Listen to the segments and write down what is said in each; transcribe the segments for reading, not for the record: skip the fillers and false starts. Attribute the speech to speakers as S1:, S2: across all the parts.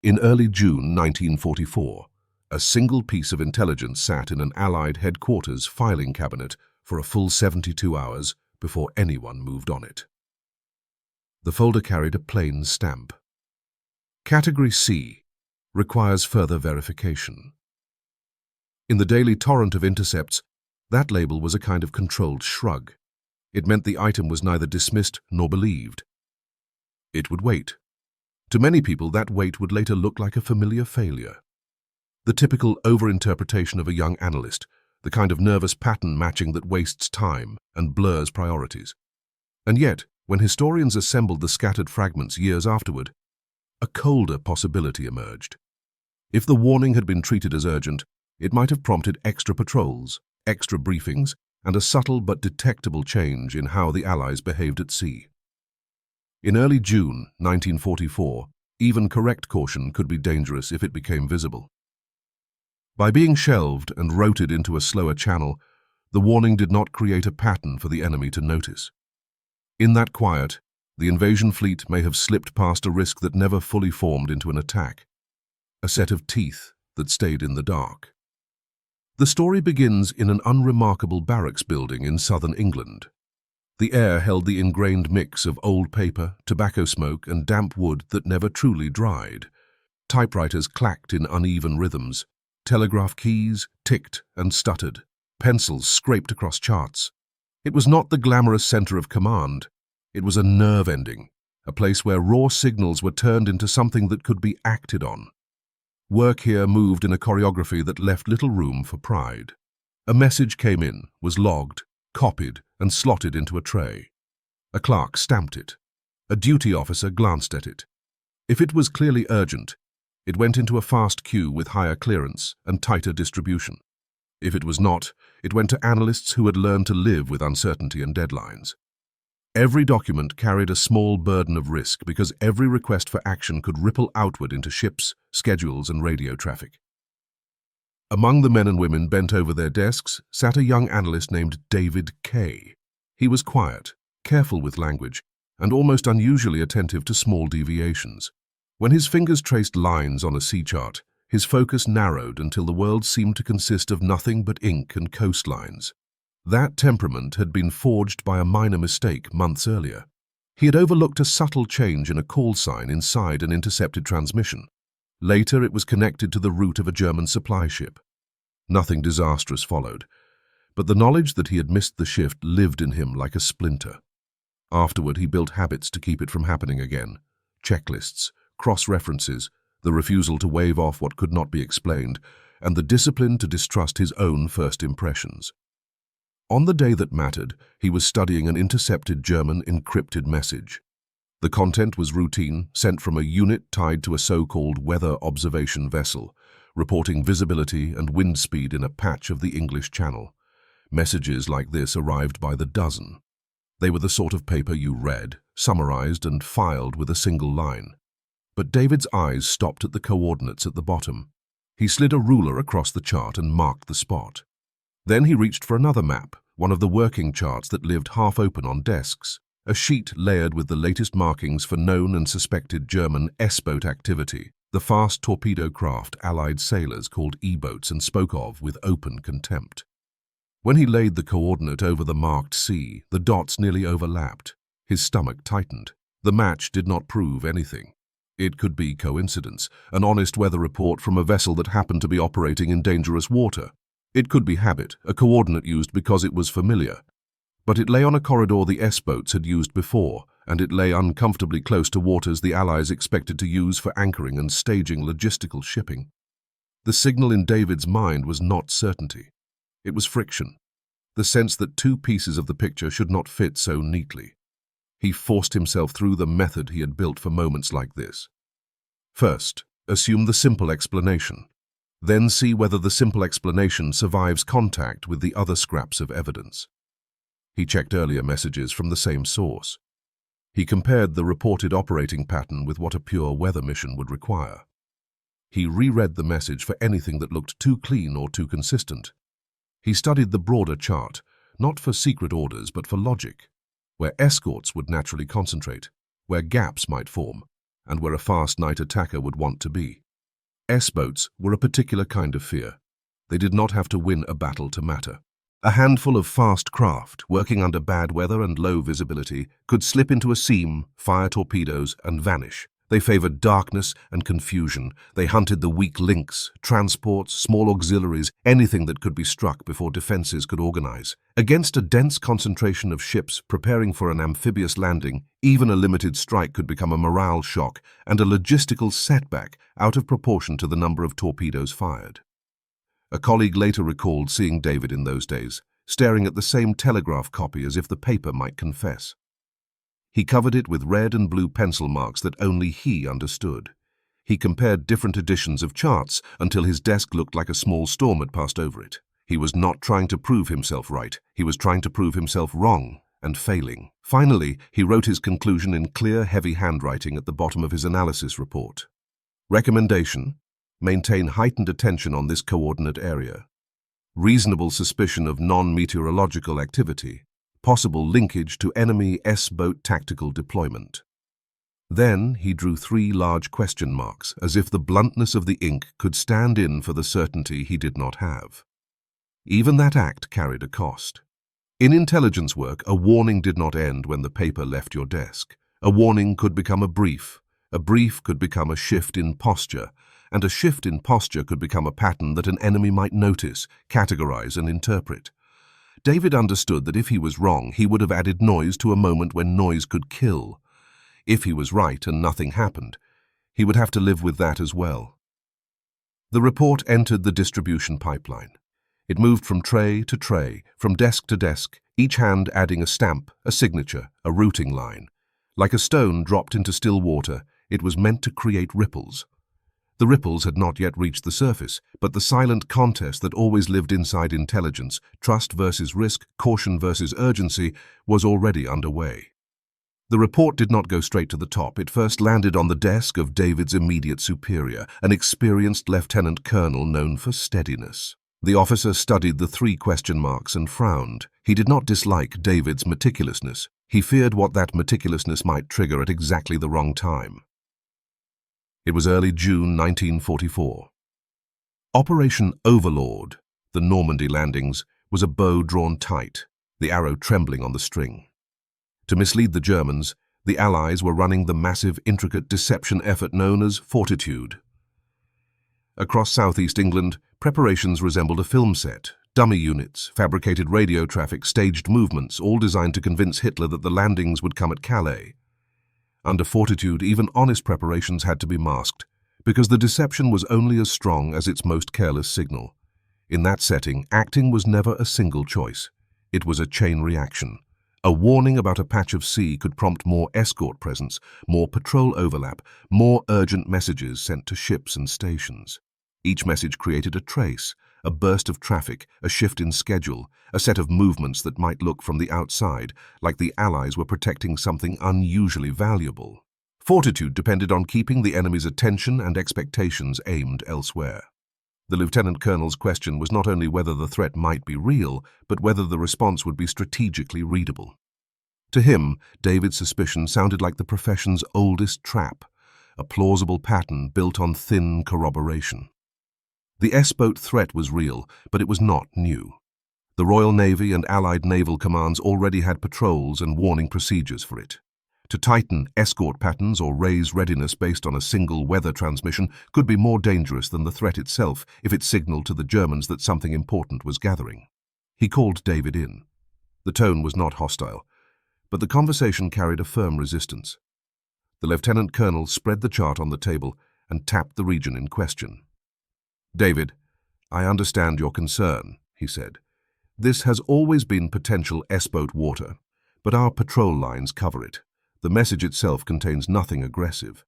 S1: In early June 1944, a single piece of intelligence sat in an Allied headquarters filing cabinet for a full 72 hours before anyone moved on it. The folder carried a plain stamp. Category C requires further verification. In the daily torrent of intercepts, that label was a kind of controlled shrug. It meant the item was neither dismissed nor believed. It would wait. To many people, that wait would later look like a familiar failure. The typical overinterpretation of a young analyst, the kind of nervous pattern matching that wastes time and blurs priorities. And yet, when historians assembled the scattered fragments years afterward, a colder possibility emerged. If the warning had been treated as urgent, it might have prompted extra patrols, extra briefings, and a subtle but detectable change in how the Allies behaved at sea. In early June 1944, even correct caution could be dangerous if it became visible. By being shelved and rotated into a slower channel, the warning did not create a pattern for the enemy to notice. In that quiet, the invasion fleet may have slipped past a risk that never fully formed into an attack, a set of teeth that stayed in the dark. The story begins in an unremarkable barracks building in southern England. The air held the ingrained mix of old paper, tobacco smoke, and damp wood that never truly dried. Typewriters clacked in uneven rhythms. Telegraph keys ticked and stuttered. Pencils scraped across charts. It was not the glamorous center of command. It was a nerve ending, a place where raw signals were turned into something that could be acted on. Work here moved in a choreography that left little room for pride. A message came in, was logged, copied, and slotted into a tray. A clerk stamped it. A duty officer glanced at it. If it was clearly urgent, it went into a fast queue with higher clearance and tighter distribution. If it was not, it went to analysts who had learned to live with uncertainty and deadlines. Every document carried a small burden of risk because every request for action could ripple outward into ships, schedules, and radio traffic. Among the men and women bent over their desks sat a young analyst named David K. He was quiet, careful with language, and almost unusually attentive to small deviations. When his fingers traced lines on a sea chart, his focus narrowed until the world seemed to consist of nothing but ink and coastlines. That temperament had been forged by a minor mistake months earlier. He had overlooked a subtle change in a call sign inside an intercepted transmission. Later, it was connected to the route of a German supply ship. Nothing disastrous followed, but the knowledge that he had missed the shift lived in him like a splinter. Afterward, he built habits to keep it from happening again. Checklists, cross-references, the refusal to wave off what could not be explained, and the discipline to distrust his own first impressions. On the day that mattered, he was studying an intercepted German encrypted message. The content was routine, sent from a unit tied to a so-called weather observation vessel, reporting visibility and wind speed in a patch of the English Channel. Messages like this arrived by the dozen. They were the sort of paper you read, summarized, and filed with a single line. But David's eyes stopped at the coordinates at the bottom. He slid a ruler across the chart and marked the spot. Then he reached for another map, one of the working charts that lived half open on desks, a sheet layered with the latest markings for known and suspected German S-boat activity, the fast torpedo craft Allied sailors called Eboats and spoke of with open contempt. When he laid the coordinate over the marked sea, the dots nearly overlapped. His stomach tightened. The match did not prove anything. It could be coincidence, an honest weather report from a vessel that happened to be operating in dangerous water. It could be habit, a coordinate used because it was familiar. But it lay on a corridor the S-boats had used before, and it lay uncomfortably close to waters the Allies expected to use for anchoring and staging logistical shipping. The signal in David's mind was not certainty. It was friction, the sense that two pieces of the picture should not fit so neatly. He forced himself through the method he had built for moments like this. First, assume the simple explanation. Then see whether the simple explanation survives contact with the other scraps of evidence. He checked earlier messages from the same source. He compared the reported operating pattern with what a pure weather mission would require. He reread the message for anything that looked too clean or too consistent. He studied the broader chart, not for secret orders but for logic, where escorts would naturally concentrate, where gaps might form, and where a fast night attacker would want to be. S-boats were a particular kind of fear. They did not have to win a battle to matter. A handful of fast craft, working under bad weather and low visibility, could slip into a seam, fire torpedoes, and vanish. They favored darkness and confusion. They hunted the weak links, transports, small auxiliaries, anything that could be struck before defenses could organize. Against a dense concentration of ships preparing for an amphibious landing, even a limited strike could become a morale shock and a logistical setback out of proportion to the number of torpedoes fired. A colleague later recalled seeing David in those days, staring at the same telegraph copy as if the paper might confess. He covered it with red and blue pencil marks that only he understood. He compared different editions of charts until his desk looked like a small storm had passed over it. He was not trying to prove himself right. He was trying to prove himself wrong and failing. Finally, he wrote his conclusion in clear, heavy handwriting at the bottom of his analysis report. Recommendation: maintain heightened attention on this coordinate area. Reasonable suspicion of non-meteorological activity. Possible linkage to enemy S-boat tactical deployment. Then he drew 3 large question marks, as if the bluntness of the ink could stand in for the certainty he did not have. Even that act carried a cost. In intelligence work, a warning did not end when the paper left your desk. A warning could become a brief could become a shift in posture, and a shift in posture could become a pattern that an enemy might notice, categorize, and interpret. David understood that if he was wrong, he would have added noise to a moment when noise could kill. If he was right and nothing happened, he would have to live with that as well. The report entered the distribution pipeline. It moved from tray to tray, from desk to desk, each hand adding a stamp, a signature, a routing line. Like a stone dropped into still water, it was meant to create ripples. The ripples had not yet reached the surface, but the silent contest that always lived inside intelligence, trust versus risk, caution versus urgency, was already underway. The report did not go straight to the top. It first landed on the desk of David's immediate superior, an experienced lieutenant colonel known for steadiness. The officer studied the 3 question marks and frowned. He did not dislike David's meticulousness. He feared what that meticulousness might trigger at exactly the wrong time. It was early June 1944. Operation Overlord, the Normandy landings, was a bow drawn tight, the arrow trembling on the string. To mislead the Germans, the Allies were running the massive, intricate deception effort known as Fortitude. Across southeast England, preparations resembled a film set. Dummy units, fabricated radio traffic, staged movements, all designed to convince Hitler that the landings would come at Calais. Under Fortitude, even honest preparations had to be masked, because the deception was only as strong as its most careless signal. In that setting, acting was never a single choice. It was a chain reaction. A warning about a patch of sea could prompt more escort presence, more patrol overlap, more urgent messages sent to ships and stations. Each message created a trace, a burst of traffic, a shift in schedule, a set of movements that might look from the outside like the Allies were protecting something unusually valuable. Fortitude depended on keeping the enemy's attention and expectations aimed elsewhere. The lieutenant colonel's question was not only whether the threat might be real, but whether the response would be strategically readable. To him, David's suspicion sounded like the profession's oldest trap, a plausible pattern built on thin corroboration. The S-boat threat was real, but it was not new. The Royal Navy and Allied naval commands already had patrols and warning procedures for it. To tighten escort patterns or raise readiness based on a single weather transmission could be more dangerous than the threat itself if it signaled to the Germans that something important was gathering. He called David in. The tone was not hostile, but the conversation carried a firm resistance. The lieutenant colonel spread the chart on the table and tapped the region in question. "David, I understand your concern," he said. "This has always been potential S-boat water, but our patrol lines cover it. The message itself contains nothing aggressive.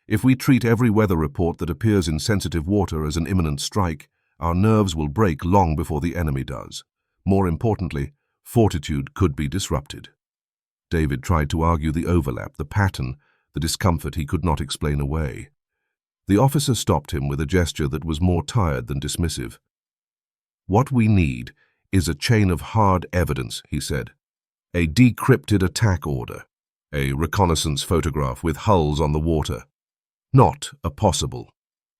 S1: If we treat every weather report that appears in sensitive water as an imminent strike, our nerves will break long before the enemy does. More importantly, Fortitude could be disrupted." David tried to argue the overlap, the pattern, the discomfort he could not explain away. The officer stopped him with a gesture that was more tired than dismissive. "What we need is a chain of hard evidence," he said. "A decrypted attack order. A reconnaissance photograph with hulls on the water. Not a possible.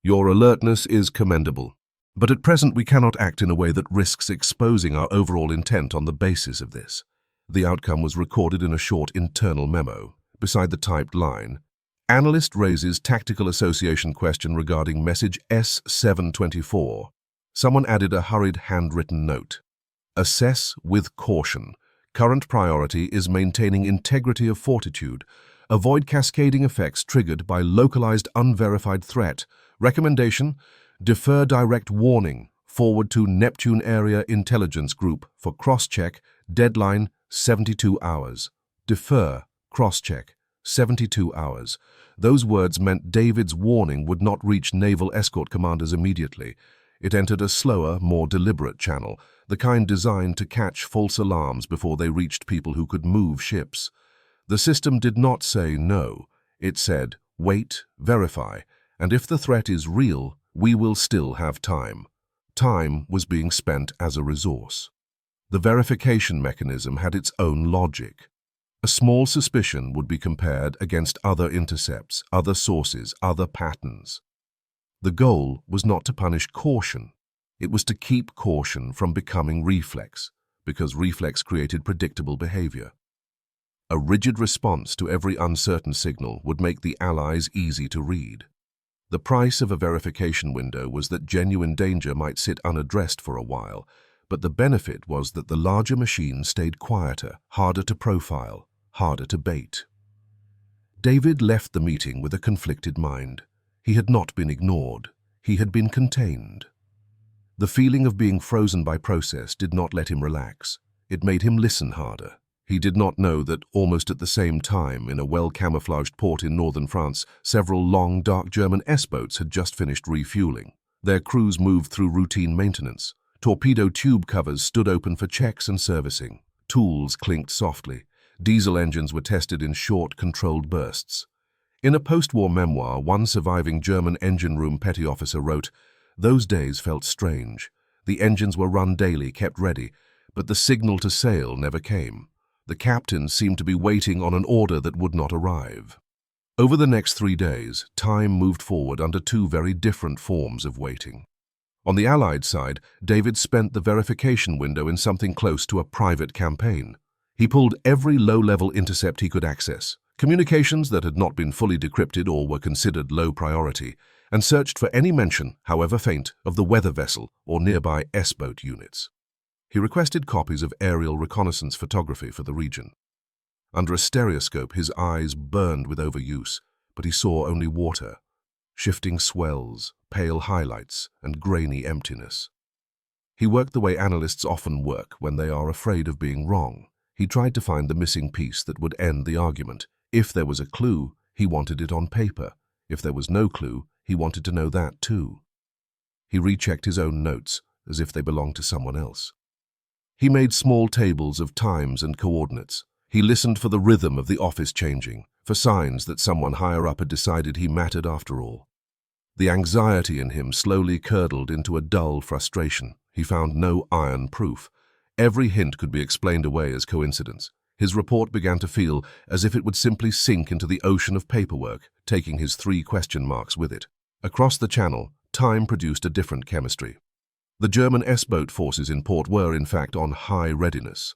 S1: Your alertness is commendable, but at present we cannot act in a way that risks exposing our overall intent on the basis of this. The outcome was recorded in a short internal memo. Beside the typed line, analyst raises tactical association question regarding message S724. Someone added a hurried handwritten note. Assess with caution. Current priority is maintaining integrity of Fortitude. Avoid cascading effects triggered by localized unverified threat. Recommendation: defer direct warning. Forward to Neptune Area Intelligence Group for cross-check. Deadline 72 hours. Defer, cross-check, 72 hours. Those words meant David's warning would not reach naval escort commanders immediately. It entered a slower, more deliberate channel, the kind designed to catch false alarms before they reached people who could move ships. The system did not say no. It said, wait, verify, and if the threat is real, we will still have time. Time was being spent as a resource. The verification mechanism had its own logic. A small suspicion would be compared against other intercepts, other sources, other patterns. The goal was not to punish caution. It was to keep caution from becoming reflex, because reflex created predictable behavior. A rigid response to every uncertain signal would make the Allies easy to read. The price of a verification window was that genuine danger might sit unaddressed for a while, but the benefit was that the larger machine stayed quieter, harder to profile, harder to bait. David left the meeting with a conflicted mind. He had not been ignored. He had been contained. The feeling of being frozen by process did not let him relax. It made him listen harder. He did not know that almost at the same time, in a well-camouflaged port in northern France, several long, dark German S-boats had just finished refueling. Their crews moved through routine maintenance. Torpedo tube covers stood open for checks and servicing. Tools clinked softly. Diesel engines were tested in short, controlled bursts. In a post-war memoir, one surviving German engine room petty officer wrote, "Those days felt strange. The engines were run daily, kept ready, but the signal to sail never came. The captain seemed to be waiting on an order that would not arrive." Over the next 3 days, time moved forward under two very different forms of waiting. On the Allied side, David spent the verification window in something close to a private campaign. He pulled every low-level intercept he could access, communications that had not been fully decrypted or were considered low priority, and searched for any mention, however faint, of the weather vessel or nearby S-boat units. He requested copies of aerial reconnaissance photography for the region. Under a stereoscope, his eyes burned with overuse, but he saw only water, shifting swells, pale highlights, and grainy emptiness. He worked the way analysts often work when they are afraid of being wrong. He tried to find the missing piece that would end the argument. If there was a clue, he wanted it on paper. If there was no clue, he wanted to know that too. He rechecked his own notes as if they belonged to someone else. He made small tables of times and coordinates. He listened for the rhythm of the office changing, for signs that someone higher up had decided he mattered after all. The anxiety in him slowly curdled into a dull frustration. He found no iron proof. Every hint could be explained away as coincidence. His report began to feel as if it would simply sink into the ocean of paperwork, taking his 3 question marks with it. Across the channel, time produced a different chemistry. The German S-boat forces in port were, in fact, on high readiness.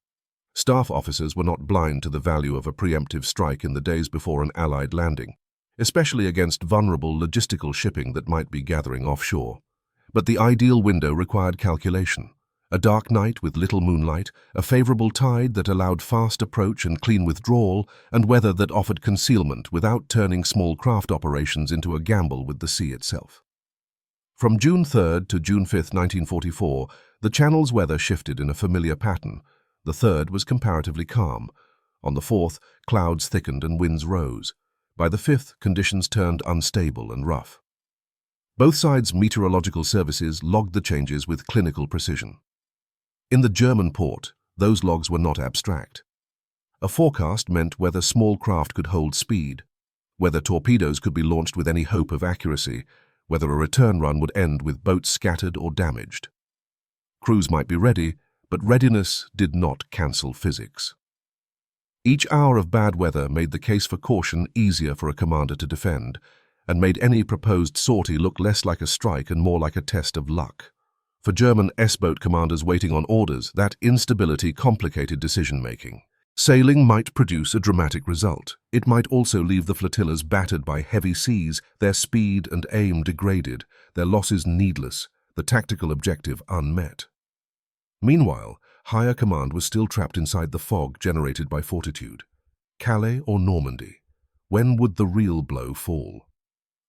S1: Staff officers were not blind to the value of a preemptive strike in the days before an Allied landing, especially against vulnerable logistical shipping that might be gathering offshore. But the ideal window required calculation. A dark night with little moonlight, a favorable tide that allowed fast approach and clean withdrawal, and weather that offered concealment without turning small craft operations into a gamble with the sea itself. From June 3rd to June 5th, 1944, the Channel's weather shifted in a familiar pattern. The 3rd was comparatively calm. On the 4th, clouds thickened and winds rose. By the 5th, conditions turned unstable and rough. Both sides' meteorological services logged the changes with clinical precision. In the German port, those logs were not abstract. A forecast meant whether small craft could hold speed, whether torpedoes could be launched with any hope of accuracy, whether a return run would end with boats scattered or damaged. Crews might be ready, but readiness did not cancel physics. Each hour of bad weather made the case for caution easier for a commander to defend, and made any proposed sortie look less like a strike and more like a test of luck. For German S-boat commanders waiting on orders, that instability complicated decision-making. Sailing might produce a dramatic result. It might also leave the flotillas battered by heavy seas, their speed and aim degraded, their losses needless, the tactical objective unmet. Meanwhile, higher command was still trapped inside the fog generated by Fortitude. Calais or Normandy? When would the real blow fall?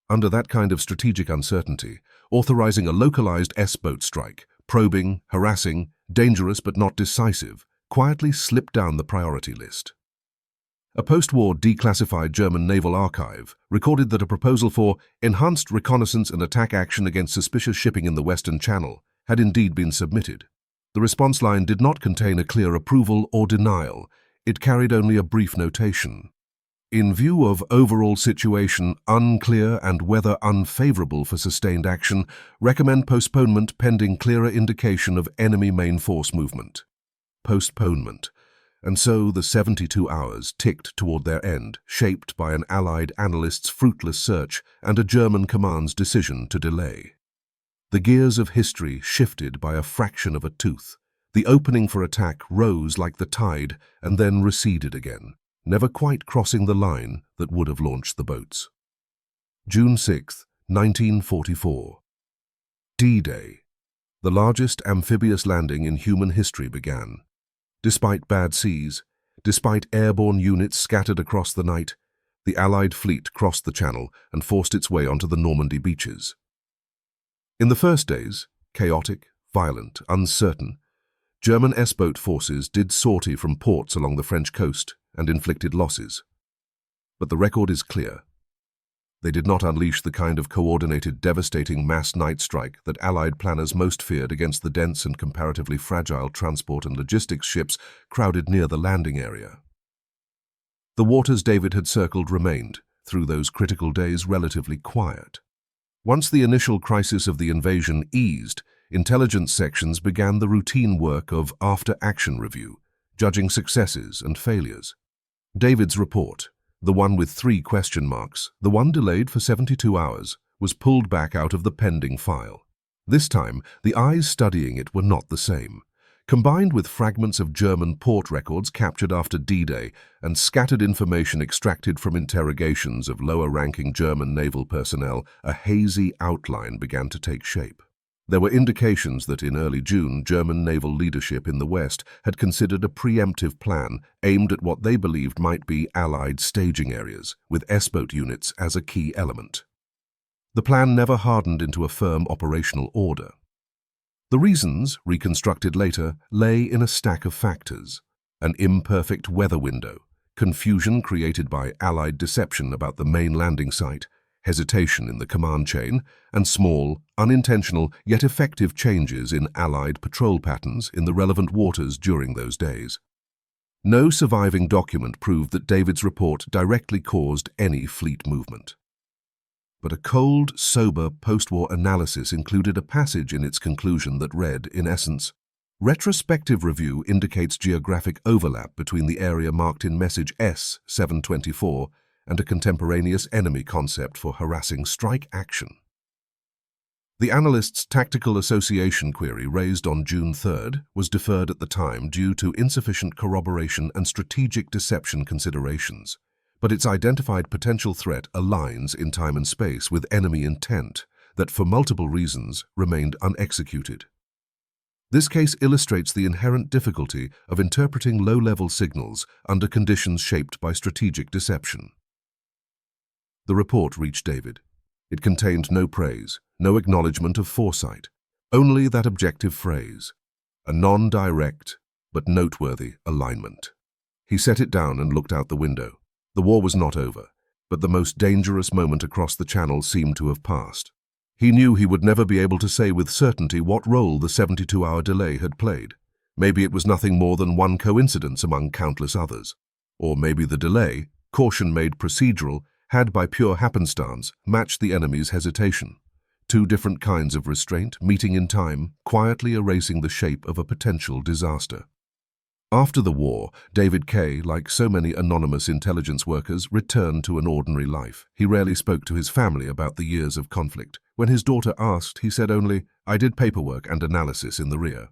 S1: Under that kind of strategic uncertainty, authorizing a localized S-boat strike, probing, harassing, dangerous but not decisive, quietly slipped down the priority list. A post-war declassified German naval archive recorded that a proposal for enhanced reconnaissance and attack action against suspicious shipping in the Western Channel had indeed been submitted. The response line did not contain a clear approval or denial. It carried only a brief notation. In view of overall situation unclear and weather unfavorable for sustained action, recommend postponement pending clearer indication of enemy main force movement. Postponement. And so the 72 hours ticked toward their end, shaped by an Allied analyst's fruitless search and a German command's decision to delay. The gears of history shifted by a fraction of a tooth. The opening for attack rose like the tide and then receded again, never quite crossing the line that would have launched the boats. June 6, 1944. D-Day. The largest amphibious landing in human history began. Despite bad seas, despite airborne units scattered across the night, the Allied fleet crossed the Channel and forced its way onto the Normandy beaches. In the first days, chaotic, violent, uncertain, German S-boat forces did sortie from ports along the French coast and inflicted losses. But the record is clear. They did not unleash the kind of coordinated, devastating mass night strike that Allied planners most feared against the dense and comparatively fragile transport and logistics ships crowded near the landing area. The waters David had circled remained, through those critical days, relatively quiet. Once the initial crisis of the invasion eased, intelligence sections began the routine work of after-action review, judging successes and failures. David's report, the one with 3 question marks, the one delayed for 72 hours, was pulled back out of the pending file. This time, the eyes studying it were not the same. Combined with fragments of German port records captured after D-Day and scattered information extracted from interrogations of lower-ranking German naval personnel, a hazy outline began to take shape. There were indications that in early June, German naval leadership in the West had considered a preemptive plan aimed at what they believed might be Allied staging areas, with S-boat units as a key element. The plan never hardened into a firm operational order. The reasons, reconstructed later, lay in a stack of factors: an imperfect weather window, confusion created by Allied deception about the main landing site, hesitation in the command chain, and small, unintentional yet effective changes in Allied patrol patterns in the relevant waters during those days. No surviving document proved that David's report directly caused any fleet movement. But a cold, sober post-war analysis included a passage in its conclusion that read, in essence, retrospective review indicates geographic overlap between the area marked in message S-724 and a contemporaneous enemy concept for harassing strike action. The analyst's tactical association query raised on June 3rd was deferred at the time due to insufficient corroboration and strategic deception considerations, but its identified potential threat aligns in time and space with enemy intent that, for multiple reasons, remained unexecuted. This case illustrates the inherent difficulty of interpreting low-level signals under conditions shaped by strategic deception. The report reached David. It contained no praise, no acknowledgement of foresight, only that objective phrase, a non-direct but noteworthy alignment. He set it down and looked out the window. The war was not over, but the most dangerous moment across the Channel seemed to have passed. He knew he would never be able to say with certainty what role the 72-hour delay had played. Maybe it was nothing more than one coincidence among countless others. Or maybe the delay, caution made procedural, had by pure happenstance matched the enemy's hesitation. 2 different kinds of restraint meeting in time, quietly erasing the shape of a potential disaster. After the war, David Kay, like so many anonymous intelligence workers, returned to an ordinary life. He rarely spoke to his family about the years of conflict. When his daughter asked, he said only, "I did paperwork and analysis in the rear."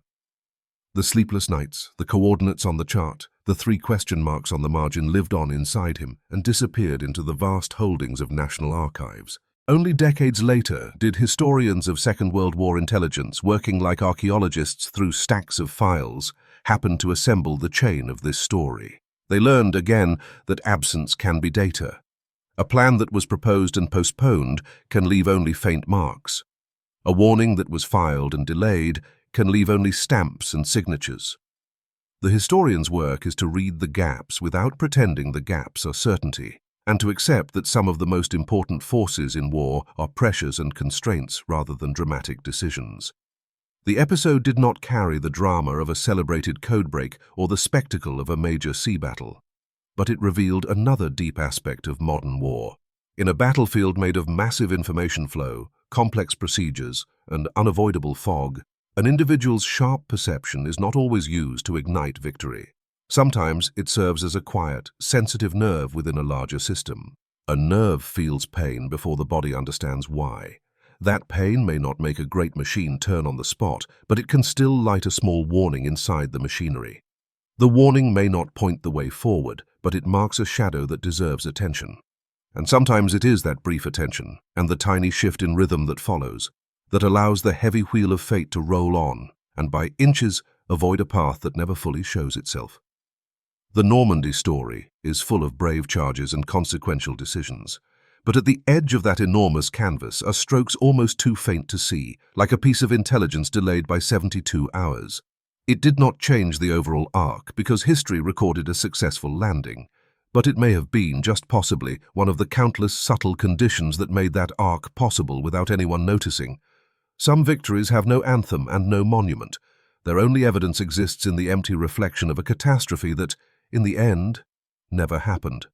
S1: The sleepless nights, the coordinates on the chart, the 3 question marks on the margin lived on inside him and disappeared into the vast holdings of national archives. Only decades later did historians of Second World War intelligence, working like archaeologists through stacks of files, happen to assemble the chain of this story. They learned again that absence can be data. A plan that was proposed and postponed can leave only faint marks. A warning that was filed and delayed can leave only stamps and signatures. The historian's work is to read the gaps without pretending the gaps are certainty, and to accept that some of the most important forces in war are pressures and constraints rather than dramatic decisions. The episode did not carry the drama of a celebrated codebreak or the spectacle of a major sea battle, but it revealed another deep aspect of modern war. In a battlefield made of massive information flow, complex procedures, and unavoidable fog, an individual's sharp perception is not always used to ignite victory. Sometimes it serves as a quiet, sensitive nerve within a larger system. A nerve feels pain before the body understands why. That pain may not make a great machine turn on the spot, but it can still light a small warning inside the machinery. The warning may not point the way forward, but it marks a shadow that deserves attention. And sometimes it is that brief attention, and the tiny shift in rhythm that follows, that allows the heavy wheel of fate to roll on, and by inches avoid a path that never fully shows itself. The Normandy story is full of brave charges and consequential decisions. But at the edge of that enormous canvas are strokes almost too faint to see, like a piece of intelligence delayed by 72 hours. It did not change the overall arc because history recorded a successful landing, but it may have been, just possibly, one of the countless subtle conditions that made that arc possible without anyone noticing. Some victories have no anthem and no monument. Their only evidence exists in the empty reflection of a catastrophe that, in the end, never happened.